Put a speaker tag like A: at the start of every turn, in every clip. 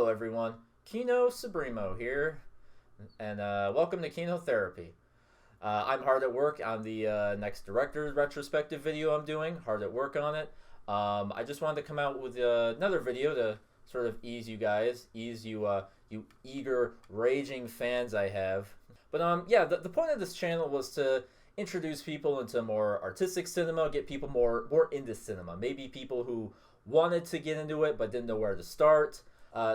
A: Hello everyone, Kino Subremo here, and welcome to Kino Therapy. I'm hard at work on the next director's retrospective video I'm doing, hard at work on it. I just wanted to come out with another video to sort of ease you you eager, raging fans I have. But yeah, the point of this channel was to introduce people into more artistic cinema, get people more into cinema. Maybe people who wanted to get into it but didn't know where to start.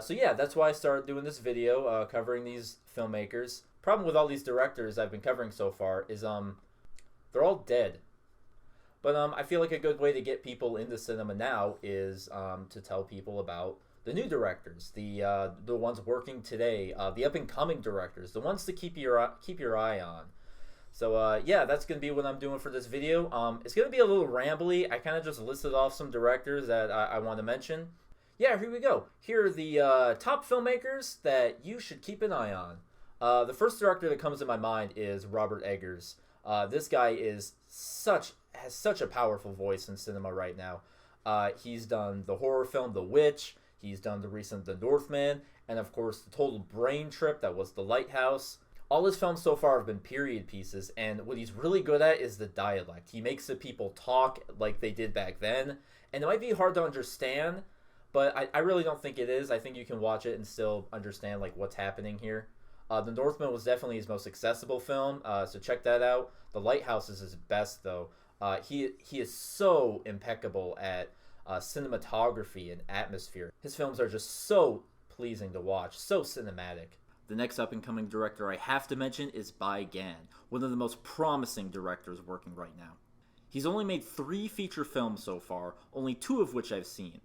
A: So yeah, that's why I started doing this video, covering these filmmakers. Problem with all these directors I've been covering so far is they're all dead. But I feel like a good way to get people into cinema now is to tell people about the new directors, the ones working today, the up and coming directors, the ones to keep your eye on. So yeah, that's gonna be what I'm doing for this video. It's gonna be a little rambly. I kind of just listed off some directors that I want to mention. Yeah, here we go. Here are the top filmmakers that you should keep an eye on. The first director that comes to my mind is Robert Eggers. This guy has such a powerful voice in cinema right now. He's done the horror film The Witch. He's done the recent The Northman, and of course the total brain trip that was The Lighthouse. All his films so far have been period pieces, and what he's really good at is the dialect. He makes the people talk like they did back then, and it might be hard to understand, but I really don't think it is. I think you can watch it and still understand like what's happening here. The Northman was definitely his most accessible film, so check that out. The Lighthouse is his best, though. He is so impeccable at cinematography and atmosphere. His films are just so pleasing to watch, so cinematic. The next up-and-coming director I have to mention is Bai Gan, one of the most promising directors working right now. He's only made 3 feature films so far, only 2 of which I've seen.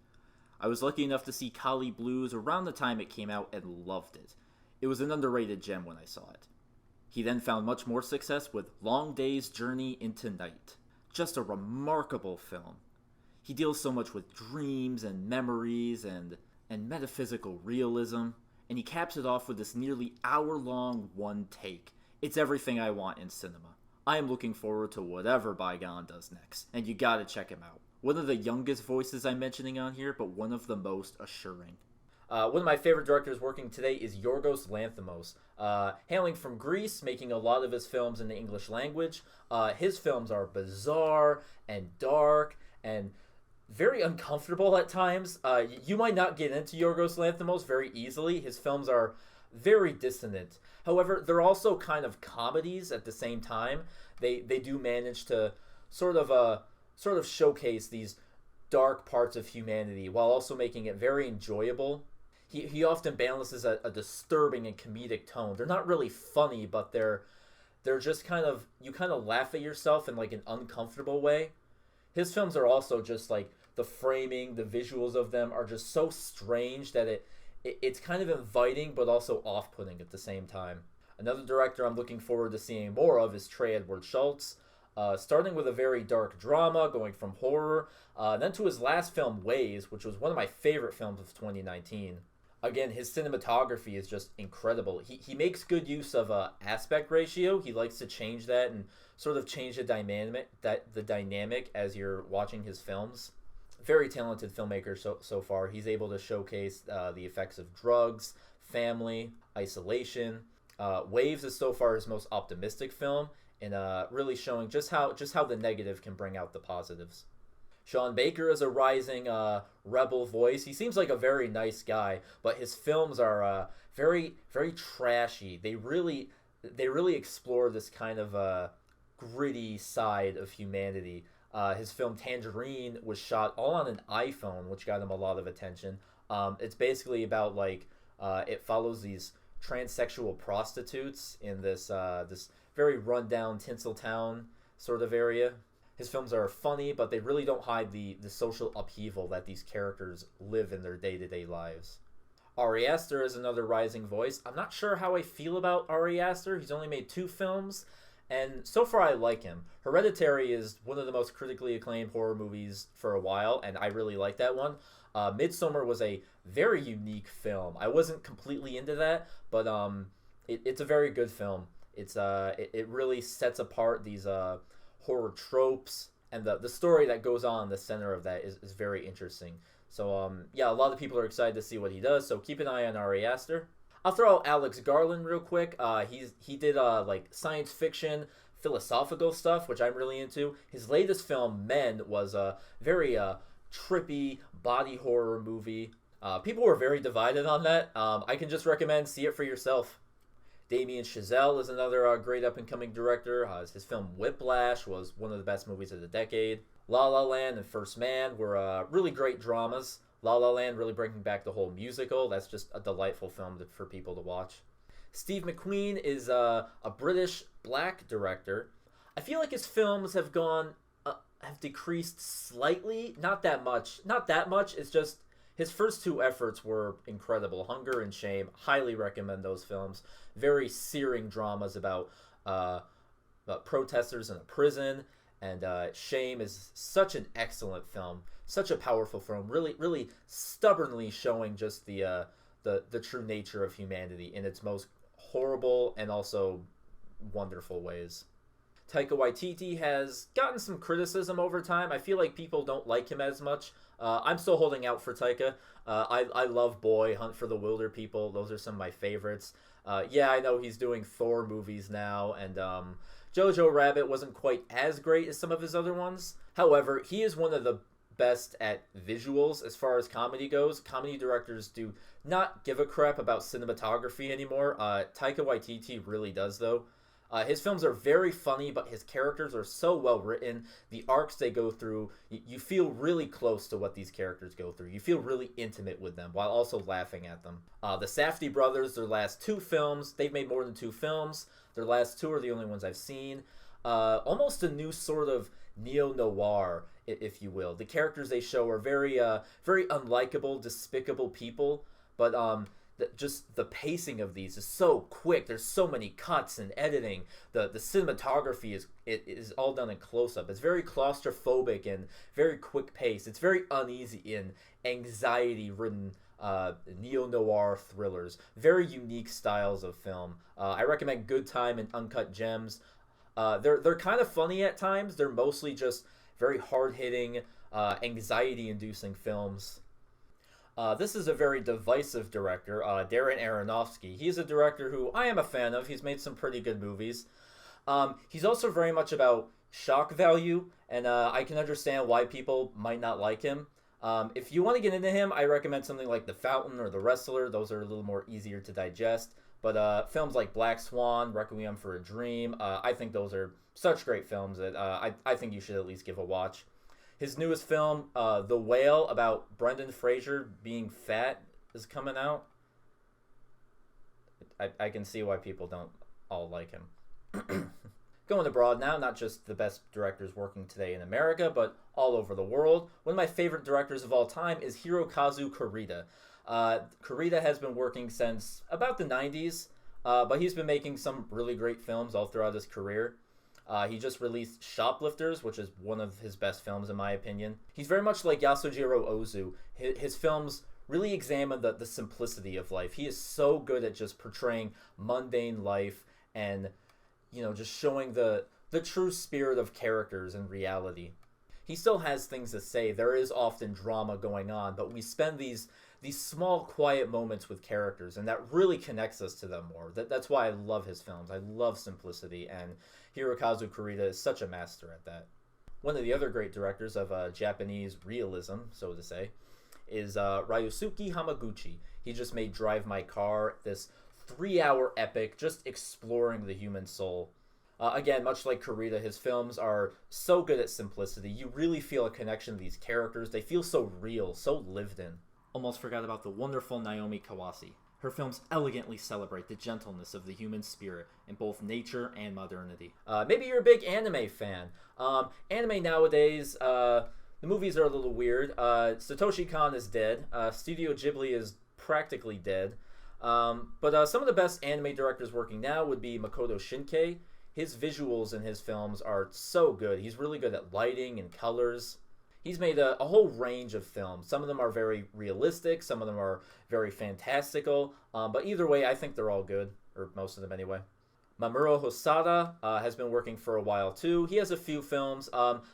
A: I was lucky enough to see Kali Blues around the time it came out and loved it. It was an underrated gem when I saw it. He then found much more success with Long Day's Journey into Night. Just a remarkable film. He deals so much with dreams and memories and metaphysical realism, and he caps it off with this nearly hour-long one take. It's everything I want in cinema. I am looking forward to whatever Bai Gan does next, and you gotta check him out. One of the youngest voices I'm mentioning on here, but one of the most assuring. One of my favorite directors working today is Yorgos Lanthimos. Hailing from Greece, making a lot of his films in the English language. His films are bizarre and dark and very uncomfortable at times. You might not get into Yorgos Lanthimos very easily. His films are very dissonant. However, they're also kind of comedies at the same time. They do manage to sort of showcase these dark parts of humanity while also making it very enjoyable. He often balances a disturbing and comedic tone. They're not really funny, but they're just you kind of laugh at yourself in like an uncomfortable way. His films are also just like the framing, the visuals of them are just so strange that it's kind of inviting but also off-putting at the same time. Another director I'm looking forward to seeing more of is Trey Edward Schultz. Starting with a very dark drama, going from horror, then to his last film, Waves, which was one of my favorite films of 2019. Again, his cinematography is just incredible. He makes good use of aspect ratio. He likes to change that and sort of change the dynamic as you're watching his films. Very talented filmmaker so far. He's able to showcase the effects of drugs, family, isolation. Waves is so far his most optimistic film, and really showing just how the negative can bring out the positives. Sean Baker is a rising rebel voice. He seems like a very nice guy, but his films are very trashy. They really explore this kind of gritty side of humanity. His film Tangerine was shot all on an iPhone, which got him a lot of attention. It's basically about like it follows these transsexual prostitutes in this very rundown Tinseltown sort of area. His films are funny, but they really don't hide the social upheaval that these characters live in their day-to-day lives. Ari Aster is another rising voice. I'm not sure how I feel about Ari Aster. He's only made 2 films, and so far I like him. Hereditary is one of the most critically acclaimed horror movies for a while, and I really like that one. Midsommar was a very unique film. I wasn't completely into that, but it's a very good film. It really sets apart these horror tropes, and the story that goes on in the center of that is very interesting. So yeah, a lot of people are excited to see what he does. So keep an eye on Ari Aster. I'll throw out Alex Garland real quick. He did like science fiction, philosophical stuff, which I'm really into. His latest film, Men, was a very trippy body horror movie. People were very divided on that. I can just recommend see it for yourself. Damien Chazelle is another great up-and-coming director. His film Whiplash was one of the best movies of the decade. La La Land and First Man were really great dramas. La La Land really bringing back the whole musical. That's just a delightful film for people to watch. Steve McQueen is a British black director. I feel like his films have decreased slightly. Not that much. Not that much. It's just his first two efforts were incredible. Hunger and Shame. Highly recommend those films. Very searing dramas about protesters in a prison. And Shame is such an excellent film. Such a powerful film. Really, really stubbornly showing just the true nature of humanity in its most horrible and also wonderful ways. Taika Waititi has gotten some criticism over time. I feel like people don't like him as much. I'm still holding out for Taika. I love Boy, Hunt for the Wilder People. Those are some of my favorites. Yeah, I know he's doing Thor movies now, and Jojo Rabbit wasn't quite as great as some of his other ones. However, he is one of the best at visuals as far as comedy goes. Comedy directors do not give a crap about cinematography anymore. Taika Waititi really does, though. His films are very funny, but his characters are so well written. The arcs they go through, you feel really close to what these characters go through. You feel really intimate with them while also laughing at them. The Safdie brothers, their last two films, they've made more than two films. Their last two are the only ones I've seen. Almost a new sort of neo-noir, if you will. The characters they show are very unlikable, despicable people, but just the pacing of these is so quick. There's so many cuts and editing. The cinematography is all done in close-up. It's very claustrophobic and very quick pace. It's very uneasy in anxiety-ridden neo-noir thrillers. Very unique styles of film. I recommend Good Time and Uncut Gems. They're kind of funny at times. They're mostly just very hard-hitting, anxiety-inducing films. This is a very divisive director, Darren Aronofsky. He's a director who I am a fan of. He's made some pretty good movies. He's also very much about shock value, and I can understand why people might not like him. If you want to get into him, I recommend something like The Fountain or The Wrestler. Those are a little more easier to digest. But films like Black Swan, Requiem for a Dream, I think those are such great films that I think you should at least give a watch. His newest film, The Whale, about Brendan Fraser being fat, is coming out. I can see why people don't all like him. Going abroad now, not just the best directors working today in America, but all over the world. One of my favorite directors of all time is Hirokazu Kurita. Kurita has been working since about the 90s, but he's been making some really great films all throughout his career. He just released Shoplifters, which is one of his best films in my opinion. He's very much like Yasujiro Ozu. His films really examine the simplicity of life. He is so good at just portraying mundane life and, just showing the true spirit of characters and reality. He still has things to say. There is often drama going on, but we spend these small, quiet moments with characters, and that really connects us to them more. That's why I love his films. I love simplicity, and Hirokazu Kurita is such a master at that. One of the other great directors of Japanese realism, so to say, is Ryusuke Hamaguchi. He just made Drive My Car, this 3-hour epic just exploring the human soul. Again, much like Kurita, his films are so good at simplicity. You really feel a connection to these characters. They feel so real, so lived in. Almost forgot about the wonderful Naomi Kawase. Her films elegantly celebrate the gentleness of the human spirit in both nature and modernity. Maybe you're a big anime fan. Anime nowadays, the movies are a little weird. Satoshi Kon is dead. Studio Ghibli is practically dead. But some of the best anime directors working now would be Makoto Shinkai. His visuals in his films are so good. He's really good at lighting and colors. He's made a whole range of films. Some of them are very realistic. Some of them are very fantastical. But either way, I think they're all good, or most of them anyway. Mamoru Hosoda has been working for a while too. He has a few films.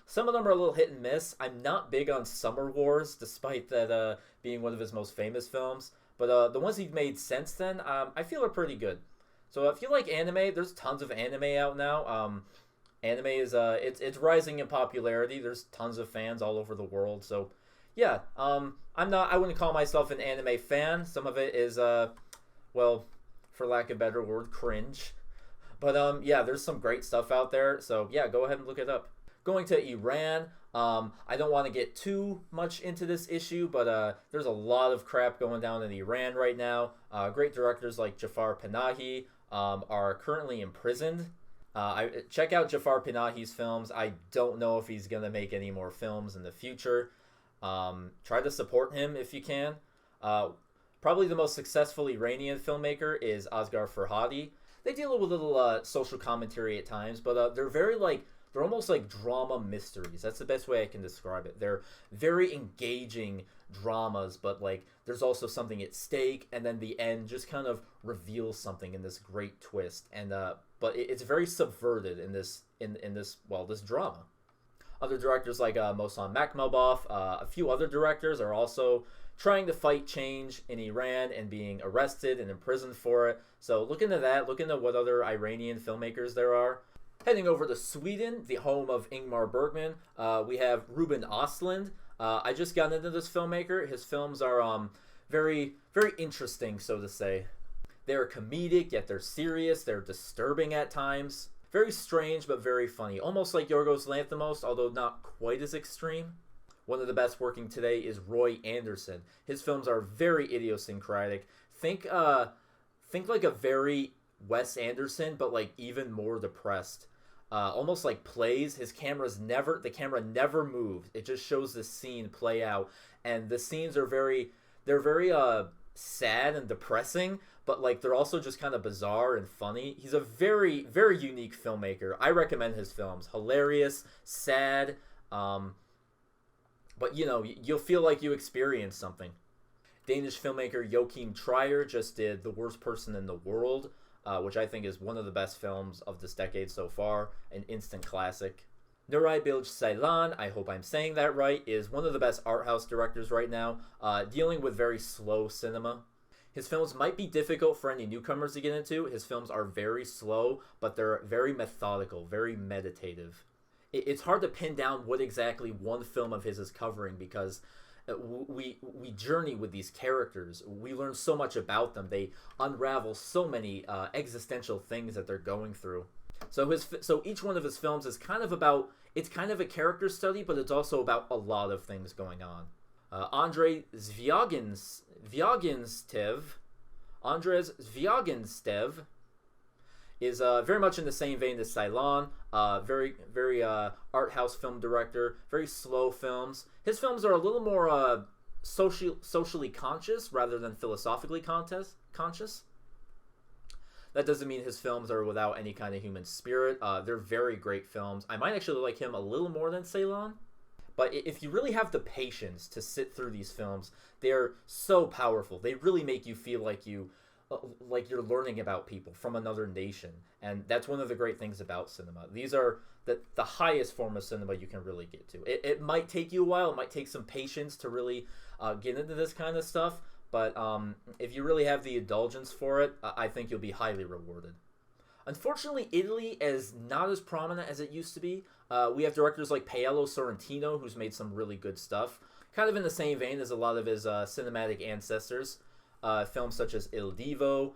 A: Some of them are a little hit and miss. I'm not big on Summer Wars, despite that being one of his most famous films. But the ones he's made since then, I feel are pretty good. So if you like anime, there's tons of anime out now. Anime is it's rising in popularity. There's tons of fans all over the world. So yeah, I wouldn't call myself an anime fan. Some of it is well, for lack of a better word, cringe. But yeah, there's some great stuff out there. So yeah, go ahead and look it up. Going to Iran, I don't want to get too much into this issue, but there's a lot of crap going down in Iran right now. Great directors like Jafar Panahi are currently imprisoned. Check out Jafar Panahi's films. I don't know if he's going to make any more films in the future. Try to support him if you can. Probably the most successful Iranian filmmaker is Asghar Farhadi. They deal with a little social commentary at times, but they're almost like drama mysteries. That's the best way I can describe it. They're very engaging dramas, but like there's also something at stake, and then the end just kind of reveals something in this great twist. And but it's very subverted in this this drama. Other directors like Mohsen Makhmalbaf, a few other directors are also trying to fight change in Iran and being arrested and imprisoned for it. So look into that. Look into what other Iranian filmmakers there are. Heading over to Sweden, the home of Ingmar Bergman, we have Ruben Östlund. I just got into this filmmaker. His films are very, very interesting, so to say. They're comedic, yet they're serious. They're disturbing at times. Very strange, but very funny. Almost like Yorgos Lanthimos, although not quite as extreme. One of the best working today is Roy Andersson. His films are very idiosyncratic. Think like a very Wes Anderson, but like even more depressed. Almost like plays. The camera never moves. It just shows the scene play out, and the scenes are very sad and depressing, but like they're also just kind of bizarre and funny. He's a very, very unique filmmaker. I recommend his films. Hilarious, sad, but you know, you'll feel like you experienced something. Danish filmmaker Joachim Trier just did The Worst Person in the World, which I think is one of the best films of this decade so far, an instant classic. Nuray Bilge Ceylan, I hope I'm saying that right, is one of the best art house directors right now, dealing with very slow cinema. His films might be difficult for any newcomers to get into. His films are very slow, but they're very methodical, very meditative. It's hard to pin down what exactly one film of his is covering, because we journey with these characters. We learn so much about them. They unravel so many existential things that they're going through. So each one of his films is kind of a character study, but it's also about a lot of things going on. Andrzej Zwiaginstev is very much in the same vein as Ceylan. Very art house film director. Very slow films. His films are a little more socially conscious rather than philosophically conscious. That doesn't mean his films are without any kind of human spirit. They're very great films. I might actually like him a little more than Ceylan. But if you really have the patience to sit through these films, they're so powerful. They really make you feel like you're learning about people from another nation. And that's one of the great things about cinema. These are the highest form of cinema you can really get to. It might take you a while. It might take some patience to really get into this kind of stuff. But if you really have the indulgence for it, I think you'll be highly rewarded. Unfortunately, Italy is not as prominent as it used to be. We have directors like Paolo Sorrentino, who's made some really good stuff. Kind of in the same vein as a lot of his cinematic ancestors. Films such as Il Divo,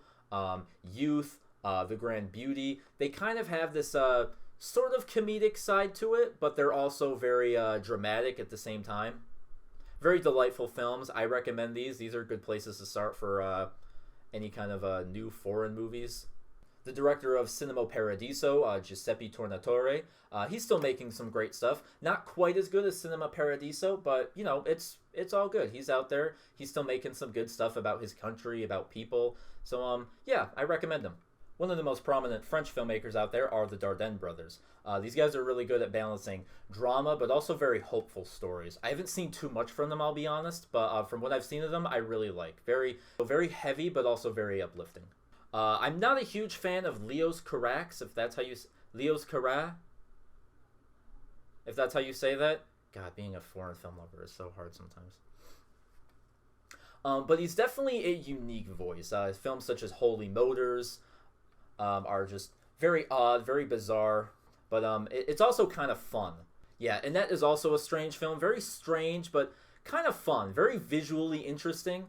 A: Youth, The Grand Beauty. They kind of have this sort of comedic side to it, but they're also very dramatic at the same time. Very delightful films. I recommend these. These are good places to start for any kind of new foreign movies. The director of Cinema Paradiso, Giuseppe Tornatore, he's still making some great stuff. Not quite as good as Cinema Paradiso, but you know, it's all good. He's out there. He's still making some good stuff about his country, about people. So yeah, I recommend him. One of the most prominent French filmmakers out there are the Dardenne brothers. These guys are really good at balancing drama, but also very hopeful stories. I haven't seen too much from them, I'll be honest, but from what I've seen of them, I really like. Very heavy, but also very uplifting. I'm not a huge fan of Leos Carax, if that's how you... Leos Cara? If that's how you say that. God, being a foreign film lover is so hard sometimes. But he's definitely a unique voice. Films such as Holy Motors are just very odd, very bizarre. But it's also kind of fun. Yeah, Annette is also a strange film. Very strange, but kind of fun. Very visually interesting.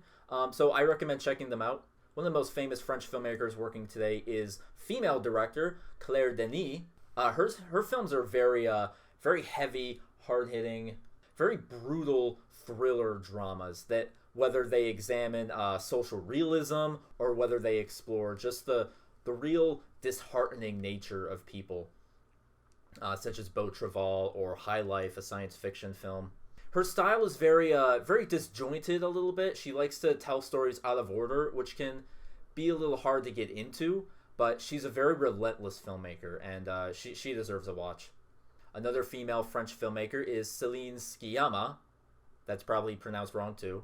A: So I recommend checking them out. One of the most famous French filmmakers working today is female director Claire Denis. Her films are very heavy, hard-hitting, very brutal thriller dramas that, whether they examine social realism or whether they explore just the real disheartening nature of people, such as Beau Travail or High Life, a science fiction film. Her style is very disjointed a little bit. She likes to tell stories out of order, which can be a little hard to get into, but she's a very relentless filmmaker, and she deserves a watch. Another female French filmmaker is Céline Sciamma. That's probably pronounced wrong too.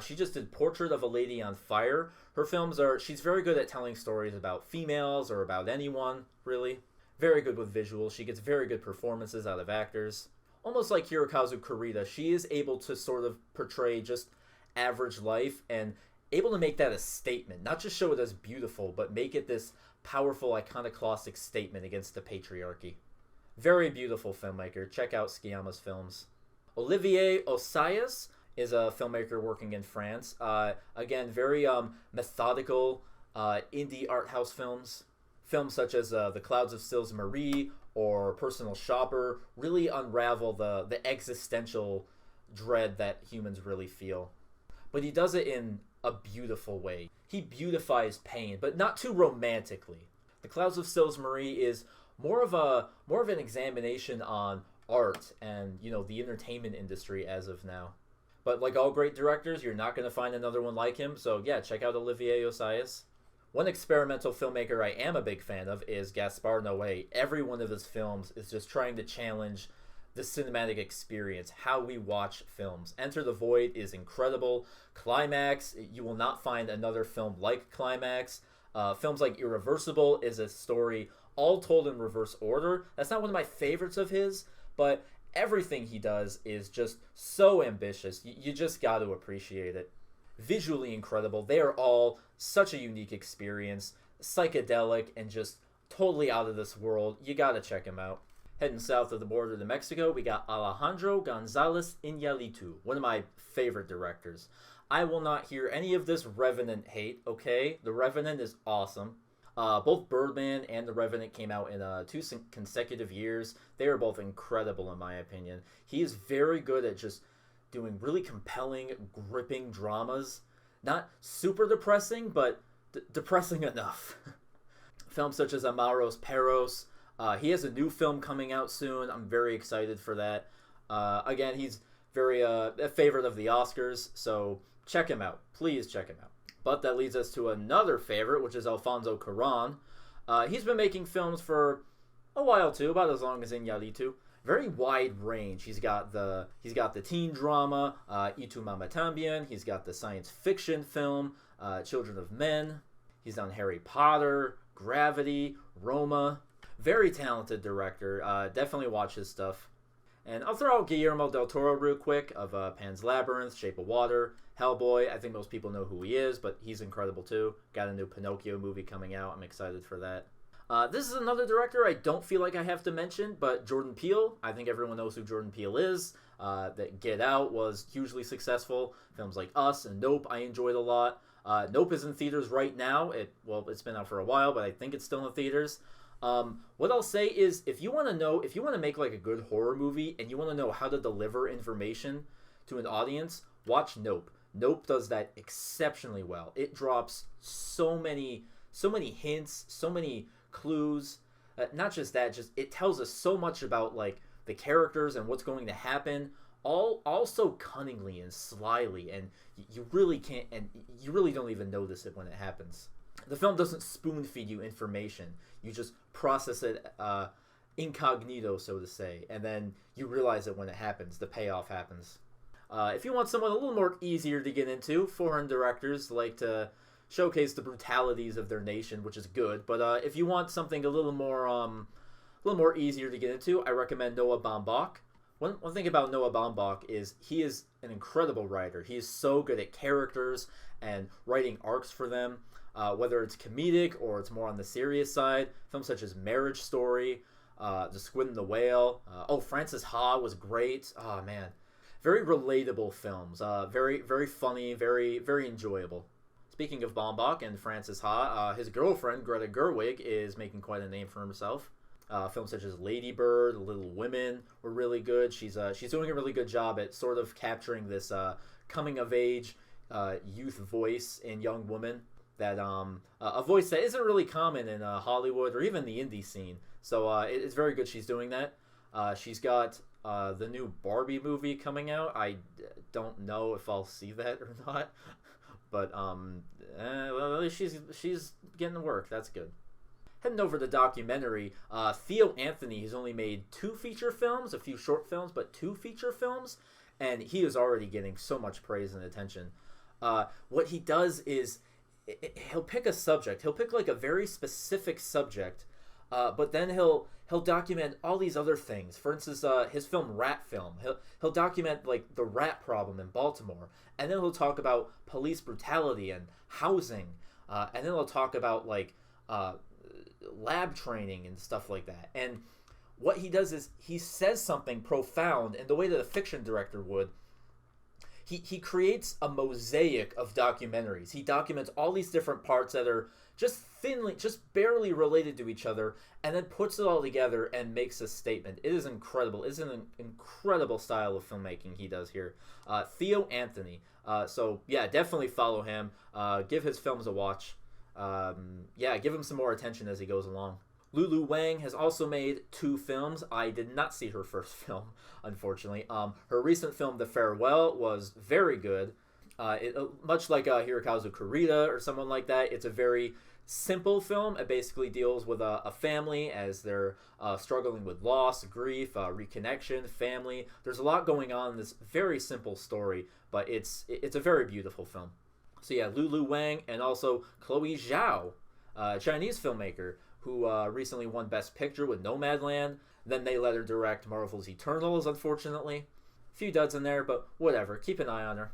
A: She just did Portrait of a Lady on Fire. Her films she's very good at telling stories about females or about anyone, really. Very good with visuals. She gets very good performances out of actors. Almost like Hirokazu Kurita, she is able to sort of portray just average life and able to make that a statement. Not just show it as beautiful, but make it this powerful, iconoclastic statement against the patriarchy. Very beautiful filmmaker. Check out Sciamma's films. Olivier Assayas is a filmmaker working in France. Again, very methodical indie art house films. Films such as The Clouds of Sils Marie or Personal Shopper really unravel the existential dread that humans really feel. But he does it in a beautiful way. He beautifies pain, but not too romantically. The Clouds of Sils Marie is more of an examination on art and, the entertainment industry as of now. But like all great directors, you're not going to find another one like him. So yeah, check out Olivier Assayas. One experimental filmmaker I am a big fan of is Gaspar Noé. Every one of his films is just trying to challenge the cinematic experience, how we watch films. Enter the Void is incredible. Climax, you will not find another film like Climax. Films like Irreversible is a story all told in reverse order. That's not one of my favorites of his, but everything he does is just so ambitious. You just got to appreciate it. Visually incredible. They are all such a unique experience, psychedelic and just totally out of this world. You got to check him out. Heading south of the border to Mexico, we got Alejandro González Iñárritu, one of my favorite directors. I will not hear any of this Revenant hate, okay? The Revenant is awesome. Both Birdman and The Revenant came out in 2 consecutive years. They are both incredible in my opinion. He is very good at just doing really compelling, gripping dramas. Not super depressing, but depressing enough. Films such as Amaros Perros. He has a new film coming out soon. I'm very excited for that. Again, he's very a favorite of the Oscars, so check him out. Please check him out. But that leads us to another favorite, which is Alfonso Cuarón. He's been making films for a while too, about as long as Iñárritu. Very wide range. He's got the teen drama, Y Tu Mamá También. He's got the science fiction film, Children of Men. He's done Harry Potter, Gravity, Roma. Very talented director. Definitely watch his stuff. And I'll throw out Guillermo del Toro real quick of Pan's Labyrinth, Shape of Water, Hellboy. I think most people know who he is, but he's incredible too. Got a new Pinocchio movie coming out. I'm excited for that. This is another director I don't feel like I have to mention, but Jordan Peele. I think everyone knows who Jordan Peele is. That Get Out was hugely successful. Films like Us and Nope I enjoyed a lot. Nope is in theaters right now. It's been out for a while, but I think it's still in theaters. What I'll say is, if you want to make like a good horror movie and you want to know how to deliver information to an audience, watch Nope. Nope does that exceptionally well. It drops so many hints, so many clues. Not just that, just it tells us so much about like the characters and what's going to happen, all so cunningly and slyly, and you really can't, and you really don't even notice it when it happens. The film doesn't spoon feed you information. You just process it incognito, so to say, and then you realize it when it happens. The payoff happens. If you want someone a little more easier to get into, foreign directors like to showcase the brutalities of their nation, which is good. But if you want something a little more easier to get into, I recommend Noah Baumbach. One thing about Noah Baumbach is he is an incredible writer. He is so good at characters and writing arcs for them, whether it's comedic or it's more on the serious side. Films such as Marriage Story, The Squid and the Whale. Frances Ha was great. Oh, man. Very relatable films. Very, very funny, very, very enjoyable. Speaking of Baumbach and Frances Ha, his girlfriend, Greta Gerwig, is making quite a name for herself. Films such as Lady Bird, Little Women were really good. She's doing a really good job at sort of capturing this coming of age youth voice in young women. That a voice that isn't really common in Hollywood or even the indie scene. So it's very good she's doing that. She's got the new Barbie movie coming out. I don't know if I'll see that or not, but well, she's getting to work. That's good. Heading over to documentary, Theo Anthony has only made 2 feature films, a few short films, but 2 feature films, and he is already getting so much praise and attention. What he does is he'll pick a subject. He'll pick like a very specific subject, but then he'll document all these other things. For instance, his film Rat Film. He'll document like the rat problem in Baltimore, and then he'll talk about police brutality and housing, and then he'll talk about like lab training and stuff like that. And what he does is he says something profound in the way that a fiction director would. He creates a mosaic of documentaries. He documents all these different parts that are just barely related to each other, and then puts it all together and makes a statement. It is incredible. It's an incredible style of filmmaking he does here. Theo Anthony. So yeah, definitely follow him. Give his films a watch. Give him some more attention as he goes along. Lulu Wang has also made 2 films. I did not see her first film, unfortunately. Her recent film, The Farewell, was very good. Much like Hirokazu Kurita or someone like that, it's a very simple film. It basically deals with a family as they're struggling with loss, grief, reconnection, family. There's a lot going on in this very simple story, but it's a very beautiful film. So yeah, Lulu Wang and also Chloe Zhao, Chinese filmmaker, who recently won Best Picture with Nomadland. Then they let her direct Marvel's Eternals, unfortunately. A few duds in there, but whatever. Keep an eye on her.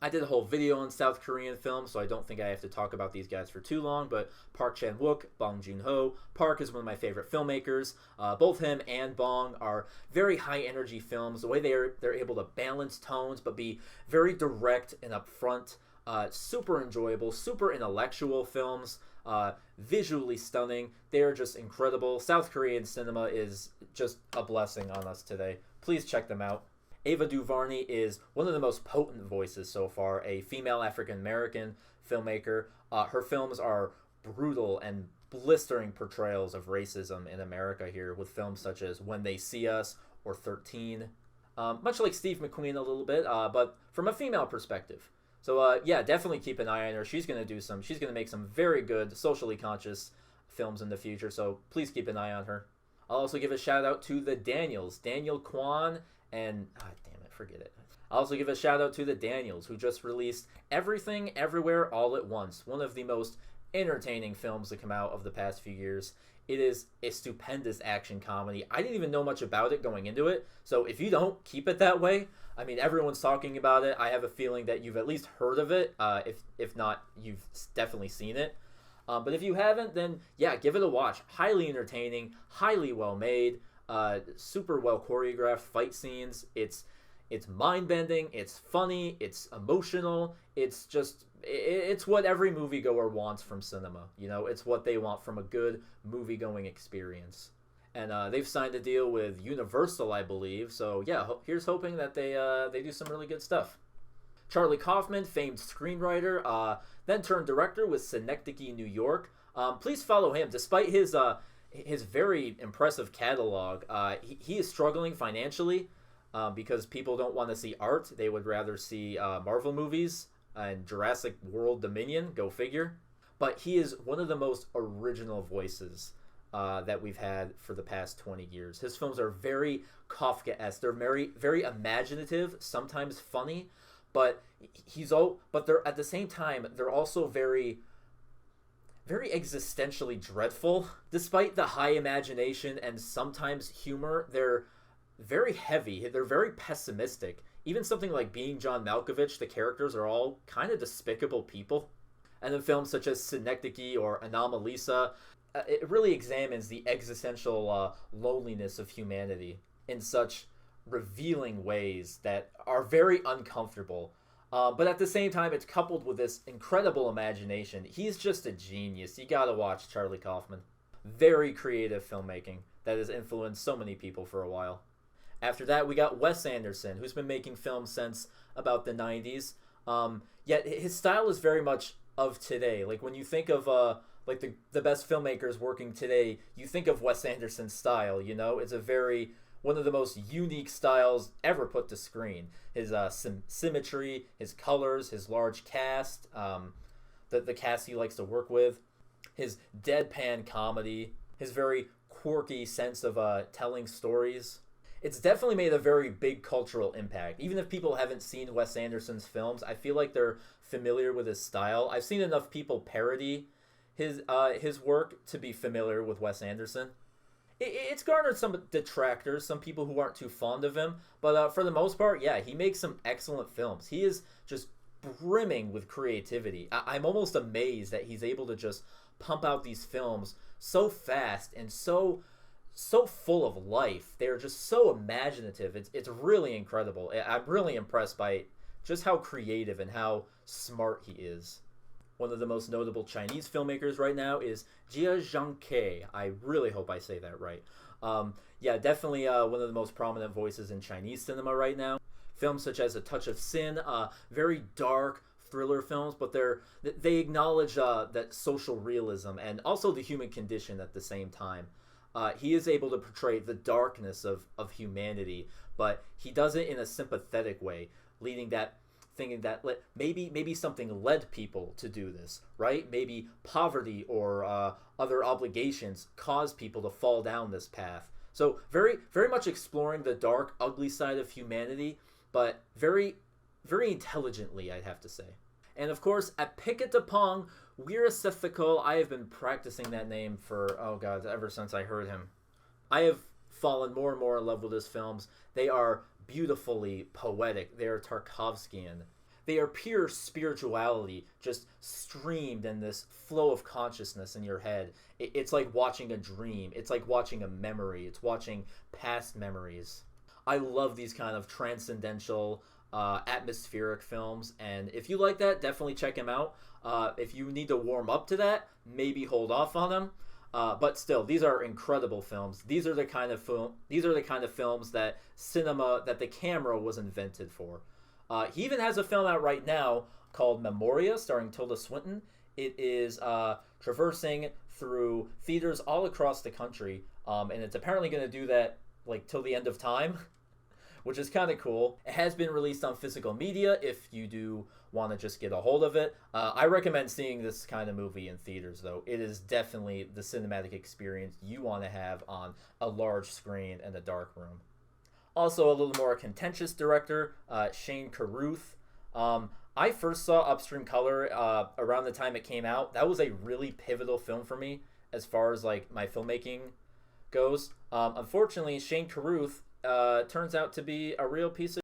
A: I did a whole video on South Korean films, so I don't think I have to talk about these guys for too long, but Park Chan-wook, Bong Joon-ho. Park is one of my favorite filmmakers. Both him and Bong are very high-energy films. The way they're able to balance tones, but be very direct and upfront. Super enjoyable, super intellectual films. Visually stunning. They're just incredible. South Korean cinema is just a blessing on us today. Please check them out. Ava DuVernay is one of the most potent voices so far, a female African-American filmmaker. Her films are brutal and blistering portrayals of racism in America here, with films such as When They See Us or 13. Much like Steve McQueen a little bit, but from a female perspective. So yeah, definitely keep an eye on her. She's gonna make some very good socially conscious films in the future. So please keep an eye on her. I'll also give a shout out to the Daniels, Daniel Kwan, and forget it. I'll also give a shout out to the Daniels, who just released Everything Everywhere All at Once, one of the most entertaining films to come out of the past few years. It is a stupendous action comedy. I didn't even know much about it going into it, so if you don't, keep it that way. I mean, everyone's talking about it. I have a feeling that you've at least heard of it. If not, you've definitely seen it. But if you haven't, then yeah, give it a watch. Highly entertaining, highly well made, super well choreographed fight scenes. It's mind-bending, it's funny, it's emotional, it's what every moviegoer wants from cinema. You know, it's what they want from a good movie-going experience. And they've signed a deal with Universal, I believe. So yeah, here's hoping that they do some really good stuff. Charlie Kaufman, famed screenwriter, then turned director with Synecdoche, New York. Please follow him. Despite his very impressive catalog, he is struggling financially because people don't want to see art. They would rather see Marvel movies and Jurassic World Dominion. Go figure. But he is one of the most original voices that we've had for the past 20 years. His films are very Kafka-esque. They're very, very imaginative, sometimes funny, but they're at the same time they're also very very existentially dreadful. Despite the high imagination and sometimes humor, they're very heavy. They're very pessimistic. Even something like Being John Malkovich, the characters are all kind of despicable people. And in films such as Synecdoche or Anomalisa, it really examines the existential loneliness of humanity in such revealing ways that are very uncomfortable. But at the same time, it's coupled with this incredible imagination. He's just a genius. You gotta watch Charlie Kaufman. Very creative filmmaking that has influenced so many people for a while. After that, we got Wes Anderson, who's been making films since about the 90s. Yet his style is very much of today. Like when you think of like the best filmmakers working today, you think of Wes Anderson's style. You know, it's one of the most unique styles ever put to screen. His symmetry, his colors, his large cast, the cast he likes to work with, his deadpan comedy, his very quirky sense of telling stories. It's definitely made a very big cultural impact. Even if people haven't seen Wes Anderson's films, I feel like they're familiar with his style. I've seen enough people parody his work to be familiar with Wes Anderson. It's garnered some detractors, some people who aren't too fond of him, but for the most part, yeah, he makes some excellent films. He is just brimming with creativity. I'm almost amazed that he's able to just pump out these films so fast and so full of life. They're just so imaginative. It's really incredible. I'm really impressed by just how creative and how smart he is. One of the most notable Chinese filmmakers right now is Jia Zhangke. I really hope I say that right. Yeah, definitely one of the most prominent voices in Chinese cinema right now. Films such as A Touch of Sin, very dark thriller films, but they acknowledge that social realism and also the human condition at the same time. He is able to portray the darkness of humanity, but he does it in a sympathetic way, thinking that maybe something led people to do this, right? Maybe poverty or other obligations caused people to fall down this path. So very, very much exploring the dark, ugly side of humanity, but very, very intelligently, I'd have to say. And of course, at Apicatepong Weerasethakul, I have been practicing that name for, oh god, ever since I heard him. I have fallen more and more in love with his films. They are beautifully poetic. They are Tarkovskian. They are pure spirituality, just streamed in this flow of consciousness in your head. It's like watching a dream. It's like watching a memory. It's watching past memories. I love these kind of transcendental, atmospheric films, and if you like that, definitely check him out. If you need to warm up to that, maybe hold off on them. But still, these are incredible films. These are the kind of films that the camera was invented for. He even has a film out right now called Memoria, starring Tilda Swinton. It is traversing through theaters all across the country, and it's apparently going to do that like till the end of time, which is kind of cool. It has been released on physical media if you do want to just get a hold of it. I recommend seeing this kind of movie in theaters, though. It is definitely the cinematic experience you want to have on a large screen in a dark room. Also, a little more contentious director, Shane Carruth. I first saw Upstream Color around the time it came out. That was a really pivotal film for me as far as like my filmmaking goes. Unfortunately, Shane Carruth turns out to be a real piece of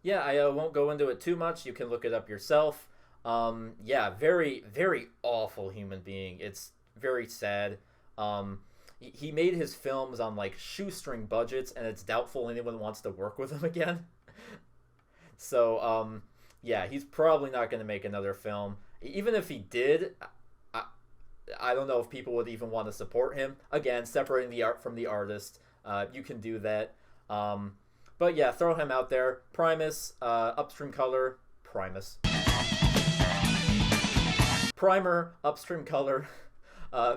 A: yeah, I won't go into it too much. You can look it up yourself. Yeah, very, very awful human being. It's very sad. He made his films on like shoestring budgets, and it's doubtful anyone wants to work with him again. So, yeah, he's probably not going to make another film. Even if he did, I don't know if people would even want to support him. Again, separating the art from the artist. You can do that. But yeah, throw him out there. Primus, Upstream Color, Primus. Primer, Upstream Color,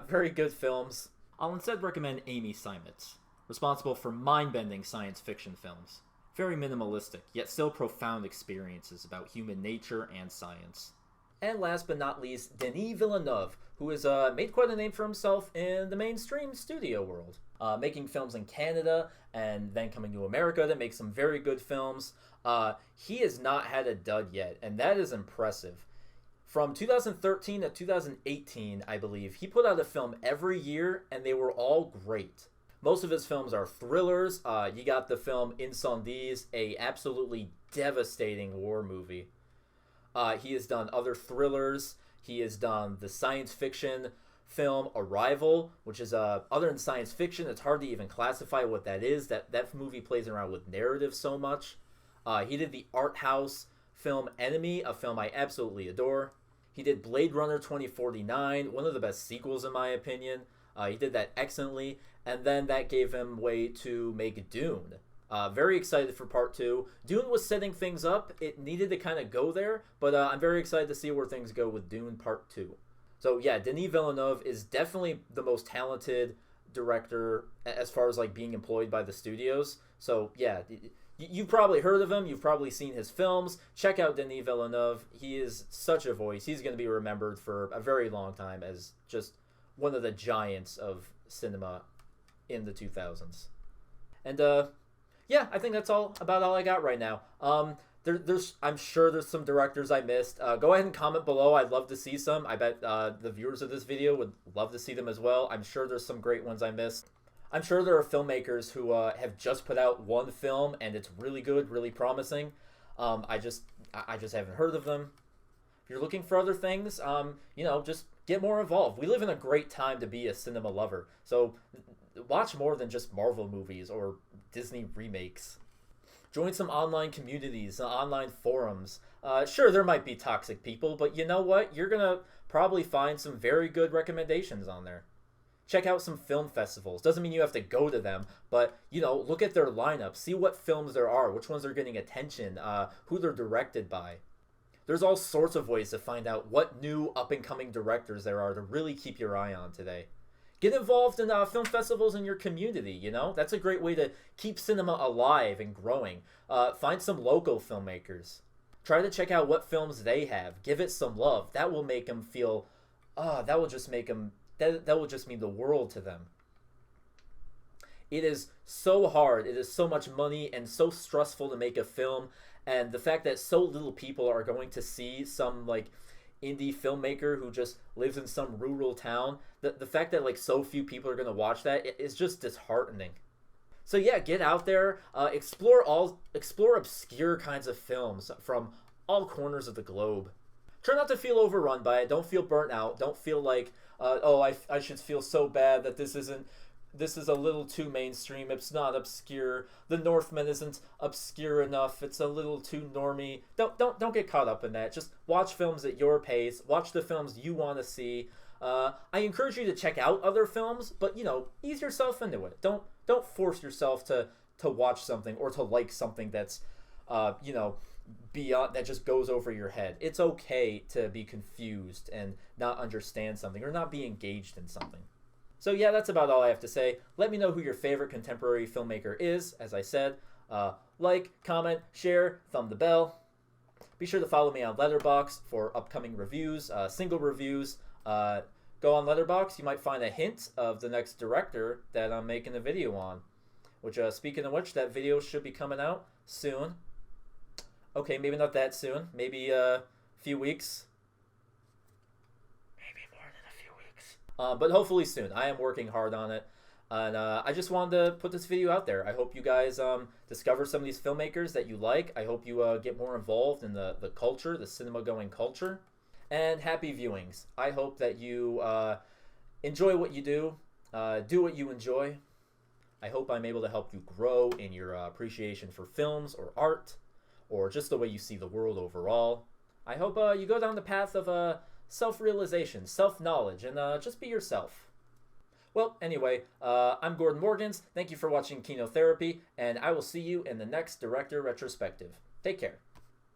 A: very good films. I'll instead recommend Amy Seimetz, responsible for mind-bending science fiction films. Very minimalistic, yet still profound experiences about human nature and science. And last but not least, Denis Villeneuve, who has made quite a name for himself in the mainstream studio world. Making films in Canada and then coming to America to make some very good films. He has not had a dud yet, and that is impressive. From 2013 to 2018, I believe, he put out a film every year, and they were all great. Most of his films are thrillers. You got the film Incendies, a absolutely devastating war movie. He has done other thrillers. He has done the science fiction film Arrival, which is other than science fiction, it's hard to even classify what that is. That movie plays around with narrative so much. He did the art house film Enemy, a film I absolutely adore. He did Blade Runner 2049, one of the best sequels in my opinion. He did that excellently, and then that gave him way to make Dune. Very excited for part 2. Dune was setting things up. It needed to kind of go there, but I'm very excited to see where things go with Dune part 2. So yeah, Denis Villeneuve is definitely the most talented director as far as like being employed by the studios. So yeah, you've probably heard of him. You've probably seen his films. Check out Denis Villeneuve. He is such a voice. He's going to be remembered for a very long time as just one of the giants of cinema in the 2000s. And yeah, I think that's about all I got right now. I'm sure there's some directors I missed. Go ahead and comment below. I'd love to see some. I bet the viewers of this video would love to see them as well. I'm sure there's some great ones I missed. I'm sure there are filmmakers who have just put out one film and it's really good, really promising. I just haven't heard of them. If you're looking for other things, just get more involved. We live in a great time to be a cinema lover. So watch more than just Marvel movies or Disney remakes. Join some online communities, online forums. Sure, there might be toxic people, but you know what? You're going to probably find some very good recommendations on there. Check out some film festivals. Doesn't mean you have to go to them, but, look at their lineup. See what films there are, which ones are getting attention, who they're directed by. There's all sorts of ways to find out what new up-and-coming directors there are to really keep your eye on today. Get involved in film festivals in your community, That's a great way to keep cinema alive and growing. Find some local filmmakers. Try to check out what films they have. Give it some love. That will make them feel, that will just mean the world to them. It is so hard. It is so much money and so stressful to make a film. And the fact that so little people are going to see some, indie filmmaker who just lives in some rural town, the fact that so few people are going to watch that is just disheartening. So yeah, get out there, explore obscure kinds of films from all corners of the globe. Try not to feel overrun by it. Don't feel burnt out. Don't feel like I should feel so bad that this is a little too mainstream. It's not obscure. The Northman isn't obscure enough. It's a little too normie. Don't get caught up in that. Just watch films at your pace. Watch the films you want to see. I encourage you to check out other films, but ease yourself into it. Don't force yourself to watch something or to like something that's beyond, that just goes over your head. It's okay to be confused and not understand something or not be engaged in something. So yeah, that's about all I have to say. Let me know who your favorite contemporary filmmaker is. As I said, like, comment, share, thumb the bell. Be sure to follow me on Letterboxd for upcoming reviews, single reviews. Go on Letterboxd, you might find a hint of the next director that I'm making a video on. Which, speaking of which, that video should be coming out soon. Okay, maybe not that soon. Maybe a few weeks. But hopefully soon. I am working hard on it. And I just wanted to put this video out there. I hope you guys discover some of these filmmakers that you like. I hope you get more involved in the culture, the cinema-going culture. And happy viewings. I hope that you enjoy what you do what you enjoy. I hope I'm able to help you grow in your appreciation for films or art, or just the way you see the world overall. I hope you go down the path of self-realization, self-knowledge, and just be yourself. Well, anyway, I'm Gordon Morgans. Thank you for watching Kinotherapy, and I will see you in the next Director Retrospective. Take care.